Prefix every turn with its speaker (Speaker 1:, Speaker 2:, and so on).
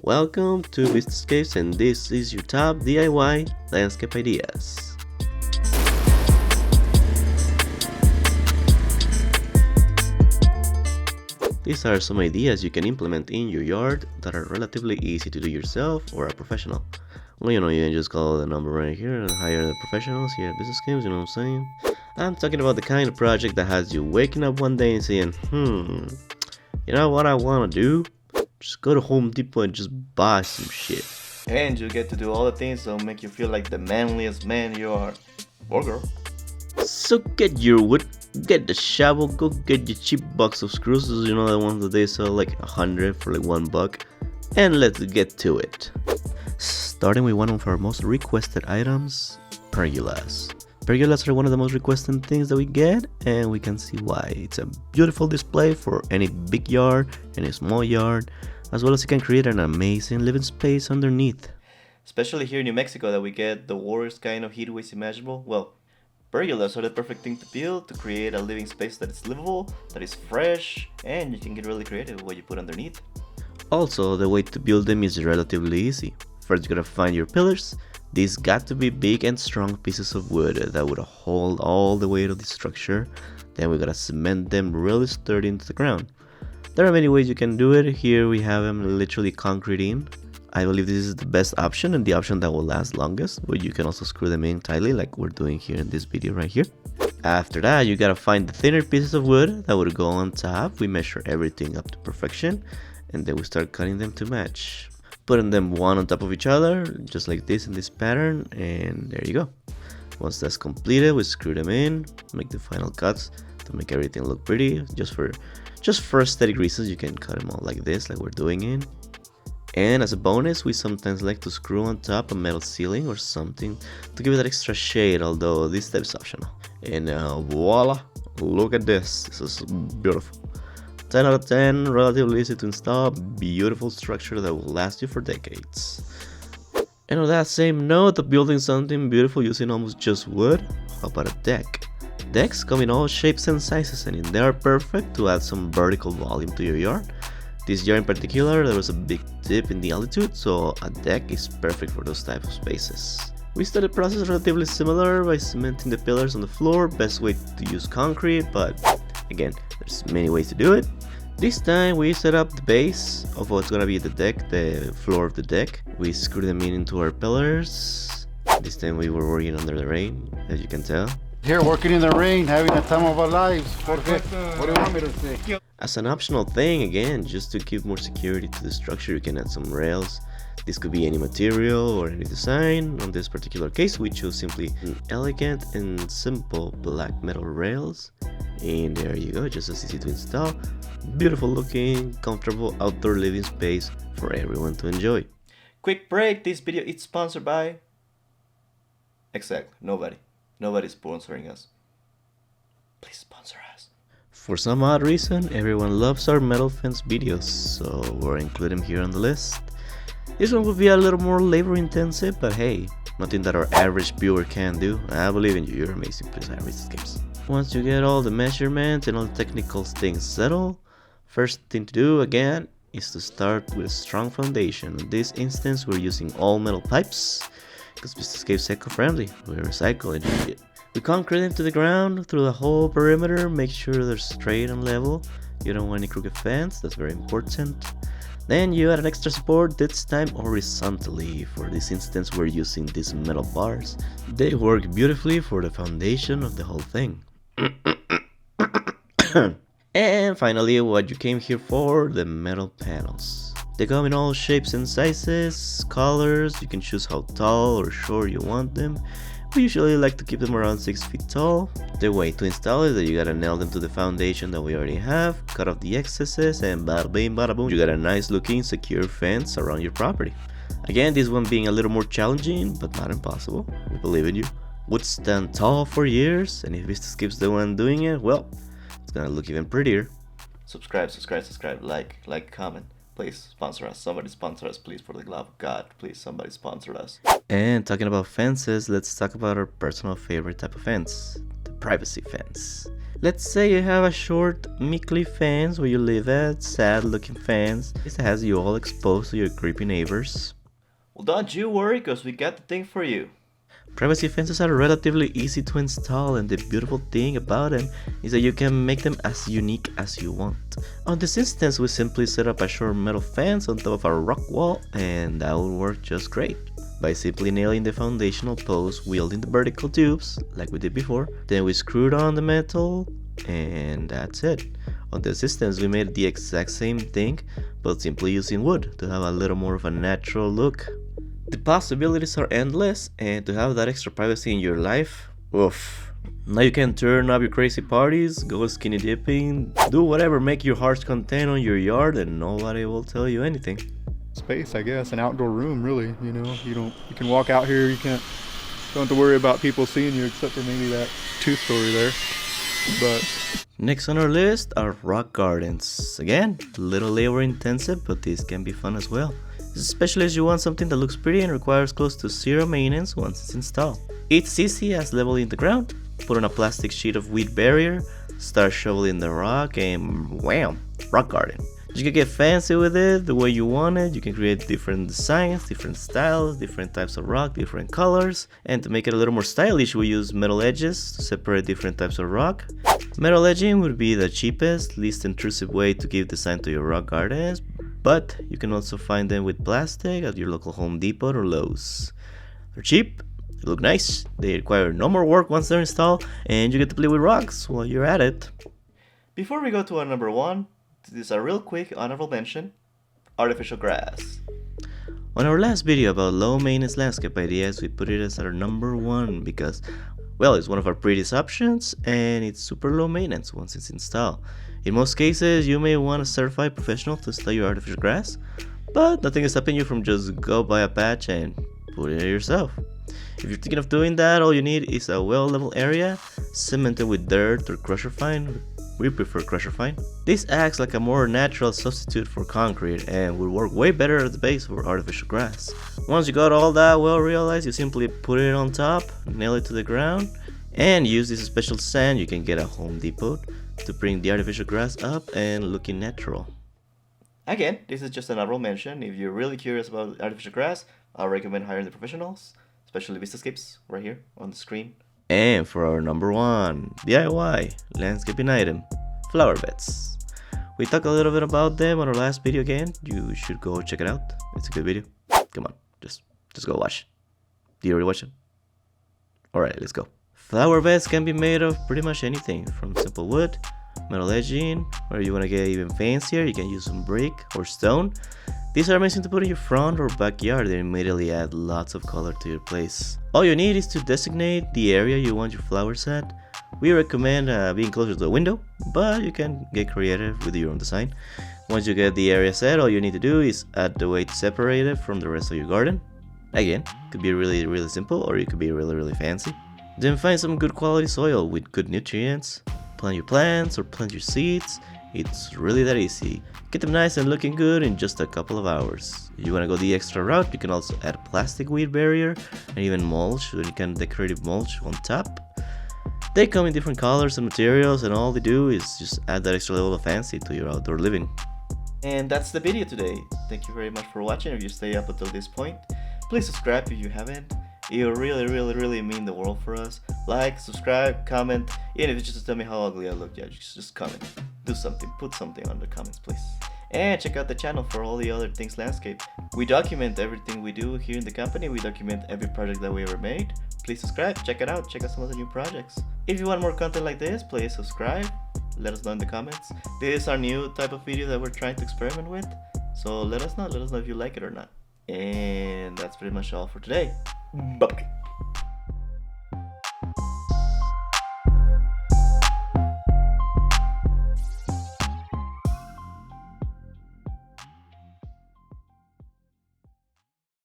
Speaker 1: Welcome to Vistacapes, and this is your top DIY landscape ideas. These are some ideas you can implement in your yard that are relatively easy to do yourself or a professional. Well, you can just call the number right here and hire the professionals here at Vistacapes, you know what I'm saying? I'm talking about the kind of project that has you waking up one day and saying, you know what I want to do? Just go to Home Depot and just buy some shit. And you get to do all the things that'll make you feel like the manliest man you are. Or girl. So get your wood, get the shovel, go get your cheap box of screws, you know the ones that they sell like 100 for like $1, and let's get to it. Starting with one of our most requested items, pergolas. Pergolas are one of the most requested things that we get, and we can see why. It's a beautiful display for any big yard, any small yard, as well as you can create an amazing living space underneath. Especially here in New Mexico that we get the worst kind of heat waves imaginable. Well, pergolas are the perfect thing to build to create a living space that is livable, that is fresh, and you can get really creative with what you put underneath. Also, the way to build them is relatively easy. First, you gotta find your pillars. These got to be big and strong pieces of wood that would hold all the weight of the structure. Then we gotta cement them really sturdy into the ground. There are many ways you can do it. Here we have them literally concrete in. I believe this is the best option and the option that will last longest, but you can also screw them in tightly like we're doing here in this video right here. After that, you gotta find the thinner pieces of wood that would go on top. We measure everything up to perfection, and then we start cutting them to match. Putting them one on top of each other, just like this in this pattern, and there you go. Once that's completed, we screw them in, make the final cuts to make everything look pretty. Just for aesthetic reasons, you can cut them all like this, like we're doing it. And as a bonus, we sometimes like to screw on top a metal ceiling or something to give it that extra shade, although this step is optional. And voila, look at this. This is beautiful. 10 out of 10, relatively easy to install, beautiful structure that will last you for decades. And on that same note of building something beautiful using almost just wood, how about a deck? Decks come in all shapes and sizes, and they are perfect to add some vertical volume to your yard. This yard in particular, there was a big dip in the altitude, so a deck is perfect for those type of spaces. We started the process relatively similar by cementing the pillars on the floor. Best way to use concrete, but again, there's many ways to do it. This time we set up the base of what's gonna be the deck, the floor of the deck. We screw them into our pillars. This time we were working under the rain, as you can tell.
Speaker 2: Here working in the rain, having the time of our lives. What do you want me to say?
Speaker 1: As an optional thing, again, just to give more security to the structure, you can add some rails. This could be any material or any design. On this particular case, we chose simply an elegant and simple black metal rails. And there you go, just as easy to install. Beautiful looking, comfortable outdoor living space for everyone to enjoy. Quick break, this video is sponsored by... Exactly, nobody. Nobody's sponsoring us. Please sponsor us. For some odd reason, everyone loves our metal fence videos, so we're including them here on the list. This one will be a little more labor intensive, but hey, nothing that our average viewer can do. I believe in you, you're amazing. Please hire Vistacapes. Once you get all the measurements and all the technical things settled, first thing to do again is to start with a strong foundation. In this instance, we're using all metal pipes because Vistacapes is eco-friendly. We recycle it. We concrete them to the ground through the whole perimeter. Make sure they're straight and level. You don't want any crooked fence, that's very important. Then you add an extra support, this time horizontally. For this instance, we're using these metal bars. They work beautifully for the foundation of the whole thing. And finally, what you came here for, the metal panels. They come in all shapes and sizes, colors. You can choose how tall or short you want them. We usually like to keep them around 6 feet tall. The way to install is that you gotta nail them to the foundation that we already have, cut off the excesses, and bada bing bada boom, you got a nice looking secure fence around your property. Again, this one being a little more challenging, but not impossible. We believe in you. Would stand tall for years, and if Vistacapes the one doing it, well, it's gonna look even prettier. Subscribe, like, comment. Please sponsor us. Somebody sponsor us, please, for the love of God. Please, somebody sponsor us. And talking about fences, let's talk about our personal favorite type of fence, the privacy fence. Let's say you have a short, meekly fence where you live at, sad looking fence. This has you all exposed to your creepy neighbors. Well, don't you worry, cause we got the thing for you. Privacy fences are relatively easy to install, and the beautiful thing about them is that you can make them as unique as you want. On this instance, we simply set up a short metal fence on top of a rock wall, and that will work just great. By simply nailing the foundational posts wielding the vertical tubes, like we did before, then we screwed on the metal, and that's it. On this instance, we made the exact same thing, but simply using wood to have a little more of a natural look. The possibilities are endless, and to have that extra privacy in your life, oof. Now you can turn up your crazy parties, go skinny dipping, do whatever make your heart's content on your yard, and nobody will tell you anything.
Speaker 3: Space, I guess, an outdoor room, really. You can walk out here. Don't have to worry about people seeing you, except for maybe that tooth story there. But
Speaker 1: next on our list are rock gardens. Again, a little labor intensive, but this can be fun as well. Especially as you want something that looks pretty and requires close to zero maintenance once it's installed. It's easy as leveling the ground, put on a plastic sheet of weed barrier, start shoveling the rock, and wham, rock garden. You can get fancy with it the way you want it. You can create different designs, different styles, different types of rock, different colors. And to make it a little more stylish, we use metal edges to separate different types of rock. Metal edging would be the cheapest, least intrusive way to give design to your rock gardens, but you can also find them with plastic at your local Home Depot or Lowe's. They're cheap, they look nice, they require no more work once they're installed, and you get to play with rocks while you're at it. Before we go to our number one, this is a real quick honorable mention: artificial grass. On our last video about low maintenance landscape ideas, we put it as our number one because, well, it's one of our prettiest options and it's super low maintenance once it's installed. In most cases, you may want a certified professional to install your artificial grass, but nothing is stopping you from just go buy a patch and put it in yourself. If you're thinking of doing that, all you need is a well-leveled area, cemented with dirt or crusher fine. We prefer crusher fine. This acts like a more natural substitute for concrete and will work way better at the base for artificial grass. Once you got all that well realized, you simply put it on top, nail it to the ground, and use this special sand you can get at Home Depot to bring the artificial grass up and looking natural. Again, this is just an honorable mention. If you're really curious about artificial grass, I recommend hiring the professionals, especially Vistascapes right here on the screen. And for our number one DIY landscaping item, flower beds. We talked a little bit about them on our last video again. You should go check it out. It's a good video. Come on, just go watch. Do you already watch it? Alright, let's go. Flower beds can be made of pretty much anything, from simple wood, metal edging, or you want to get even fancier, you can use some brick or stone. These are amazing to put in your front or backyard and immediately add lots of color to your place. All you need is to designate the area you want your flowers at. We recommend being closer to the window, but you can get creative with your own design. Once you get the area set, all you need to do is add the way to separate it from the rest of your garden. Again, it could be really simple, or it could be really fancy. Then find some good quality soil with good nutrients. Plant your plants or plant your seeds. It's really that easy. Get them nice and looking good in just a couple of hours. If you want to go the extra route, you can also add plastic weed barrier and even mulch, any kind of decorative mulch on top. They come in different colors and materials, and all they do is just add that extra level of fancy to your outdoor living. And that's the video today. Thank you very much for watching. If you stay up until this point, please subscribe if you haven't. It will really mean the world for us. Like, subscribe, comment, even if it's just to tell me how ugly I look. Yeah, just comment. Do something, put something on the comments, please. And check out the channel for all the other things landscape. We document everything we do here in the company. We document every project that we ever made. Please subscribe, check it out, check out some of the new projects. If you want more content like this, please subscribe. Let us know in the comments. This is our new type of video that we're trying to experiment with. So let us know if you like it or not. And that's pretty much all for today. Bye-bye.